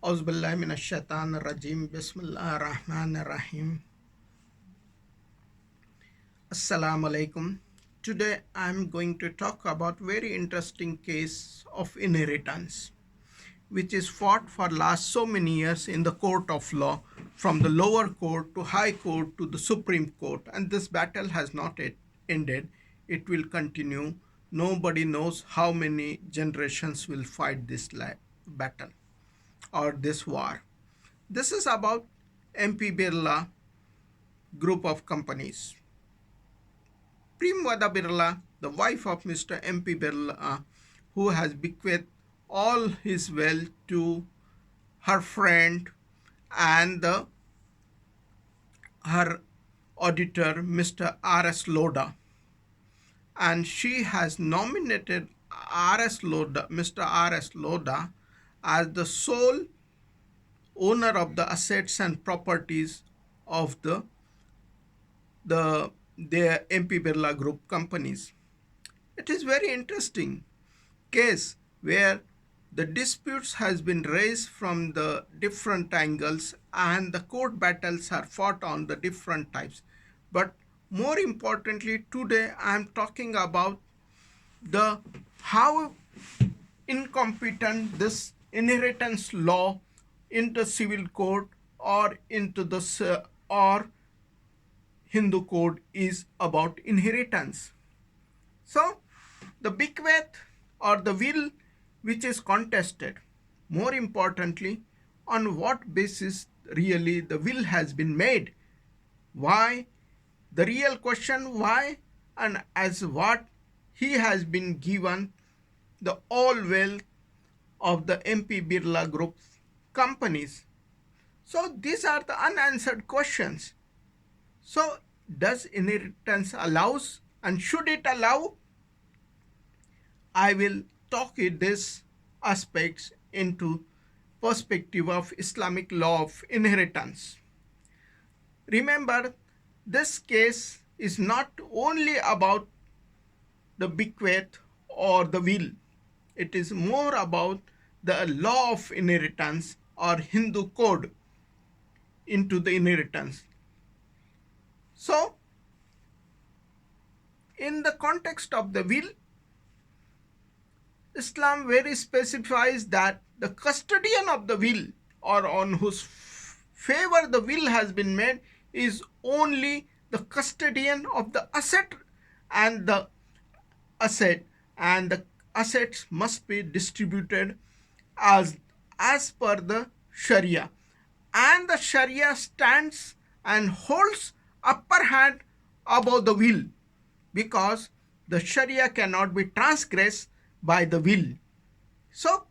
Auzubillahiminash-shaytanir-rajim. Bismillahir-rahmanir-rahim. Assalamu alaikum. Today I am going to talk about very interesting case of inheritance, which is fought for last so many years in the court of law, from the lower court to high court to the Supreme Court, and this battle has not yet ended. It will continue. Nobody knows how many generations will fight this battle or this war. This is about MP Birla group of companies. Premwada Birla, the wife of Mr. MP Birla, who has bequeathed all his wealth to her friend and her auditor, Mr. R.S. Lodha. And she has nominated Mr. R.S. Lodha, as the sole owner of the assets and properties of their MP Birla Group companies. It is very interesting case where the disputes has been raised from the different angles and the court battles are fought on the different types. But more importantly, today I am talking about the how incompetent this inheritance law into civil code or into the or Hindu code is about inheritance. So the bequest or the will which is contested, more importantly, on what basis really the will has been made, why, the real question why, and as what he has been given the all wealth of the MP Birla Group companies. So these are the unanswered questions. So does inheritance allows and should it allow? I will talk these aspects into perspective of Islamic law of inheritance. Remember, this case is not only about the bequest or the will. It is more about the law of inheritance or Hindu code into the inheritance. So, in the context of the will, Islam very specifies that the custodian of the will or on whose favor the will has been made is only the custodian of the asset and the assets must be distributed as per the Sharia, and the Sharia stands and holds upper hand above the will because the Sharia cannot be transgressed by the will. So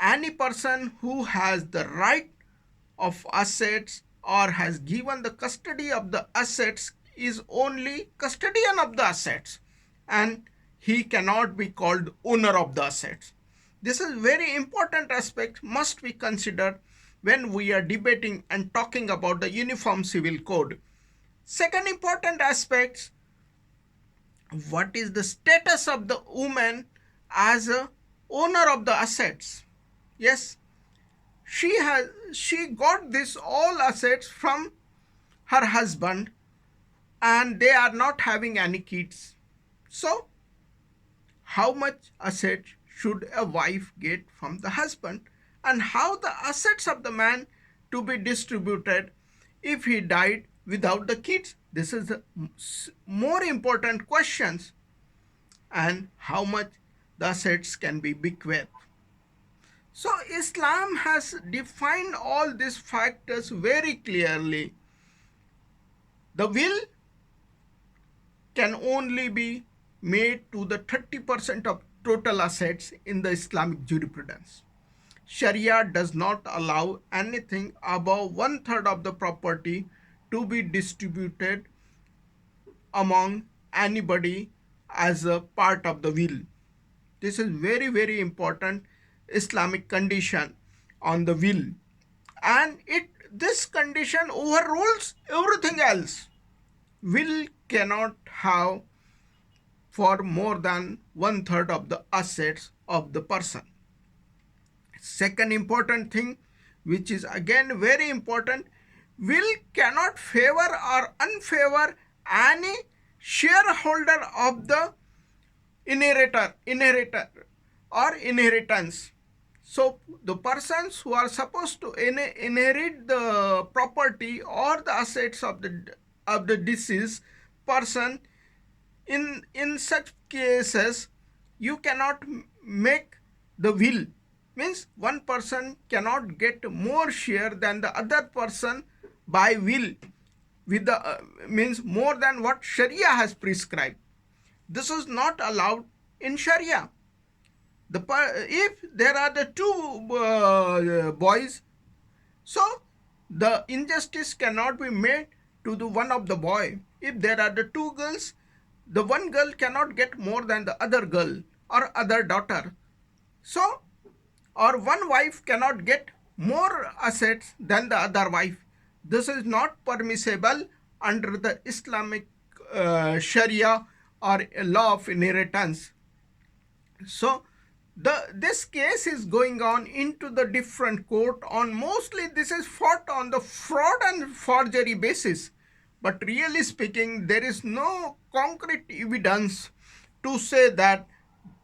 any person who has the right of assets or has given the custody of the assets is only custodian of the assets, and he cannot be called owner of the assets. This is very important aspect must be considered when we are debating and talking about the Uniform Civil Code. Second important aspect, what is the status of the woman as a owner of the assets? Yes, she got this all assets from her husband and they are not having any kids. So how much assets should a wife get from the husband, and how the assets of the man to be distributed if he died without the kids? This is the more important questions. And how much the assets can be bequeathed. So Islam has defined all these factors very clearly. The will can only be made to the 30% of total assets in the Islamic jurisprudence. Sharia does not allow anything above 1/3 of the property to be distributed among anybody as a part of the will. This is very, very important Islamic condition on the will, and this condition overrules everything else. Will cannot have for more than 1/3 of the assets of the person. Second important thing, which is again very important. Will cannot favor or unfavor any shareholder of the inheritor or inheritance. So the persons who are supposed to inherit the property or the assets of the deceased person, in such cases you cannot make the will, means one person cannot get more share than the other person by will, with the means more than what Sharia has prescribed. This is not allowed in Sharia. If there are the two boys, so the injustice cannot be made to the one of the boy. If there are the two girls, the one girl cannot get more than the other girl or other daughter. So, or one wife cannot get more assets than the other wife. This is not permissible under the Islamic Sharia or law of inheritance. So this case is going on into the different court on, mostly this is fought on the fraud and forgery basis, but really speaking there is no concrete evidence to say that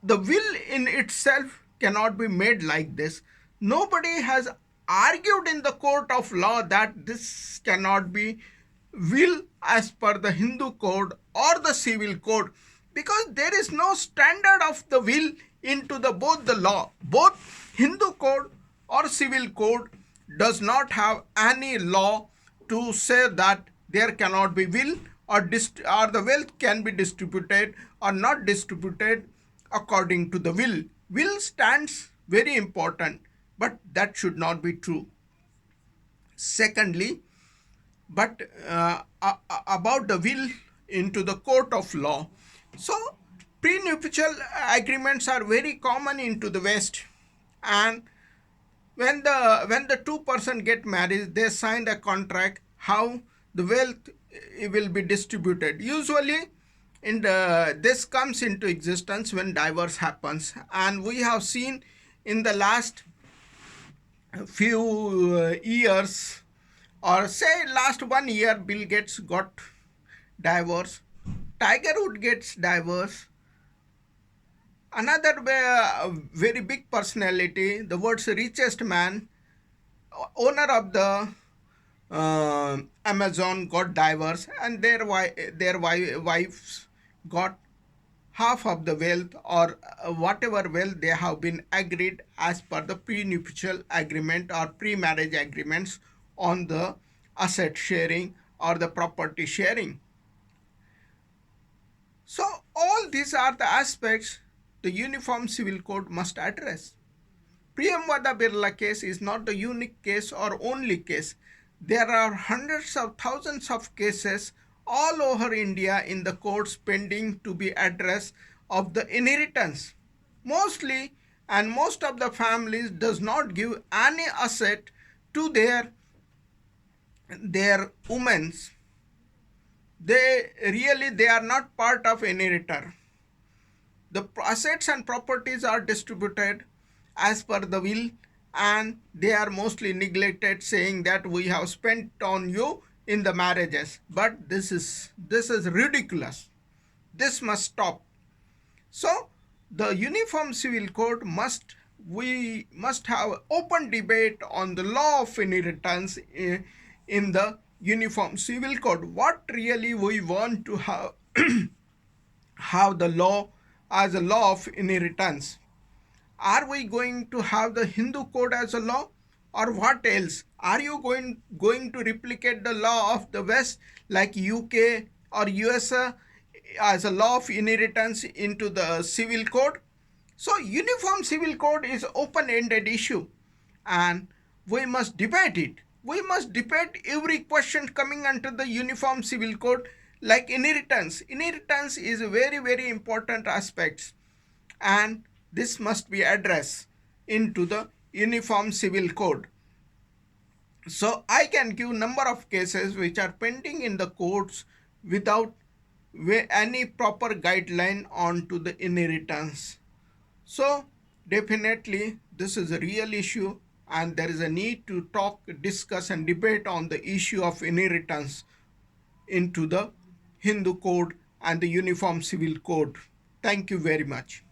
the will in itself cannot be made like this. Nobody has argued in the court of law that this cannot be will as per the Hindu code or the civil code, because there is no standard of the will into the both the law. Both Hindu code or civil code does not have any law to say that there cannot be will, or the wealth can be distributed or not distributed according to the will. Will stands very important, but that should not be true. Secondly, but about the will into the court of law. So prenuptial agreements are very common into the West, and when the two person get married, they sign a contract how the wealth will be distributed. Usually this comes into existence when divorce happens, and we have seen in the last few years, or say last 1 year, Bill Gates got divorce, Tiger Woods gets divorce, another very big personality, the world's richest man, owner of the Amazon, got divorce, and their wives got half of the wealth, or whatever wealth they have been agreed as per the prenuptial agreement or pre-marriage agreements on the asset sharing or the property sharing. So all these are the aspects the Uniform Civil Code must address. Priyamvada Birla case is not the unique case or only case. There are hundreds of thousands of cases all over India in the courts pending to be addressed of the inheritance. Mostly, and most of the families does not give any asset to their women's. They are not part of inheritor. The assets and properties are distributed as per the will, and they are mostly neglected, saying that we have spent on you in the marriages. But this is ridiculous. This must stop. So the Uniform Civil Code we must have open debate on the law of inheritance in the Uniform Civil Code. What really we want to have have the law as a law of inheritance. Are we going to have the Hindu code as a law, or what else? Are you going to replicate the law of the West like UK or USA as a law of inheritance into the civil code? So Uniform Civil Code is open-ended issue, and we must debate it. We must debate every question coming under the Uniform Civil Code, like inheritance. Inheritance is a very, very important aspect, and this must be addressed into the Uniform Civil Code. So I can give number of cases which are pending in the courts without any proper guideline on to the inheritance. So definitely this is a real issue, and there is a need to talk, discuss, and debate on the issue of inheritance into the Hindu code and the Uniform Civil Code. Thank you very much.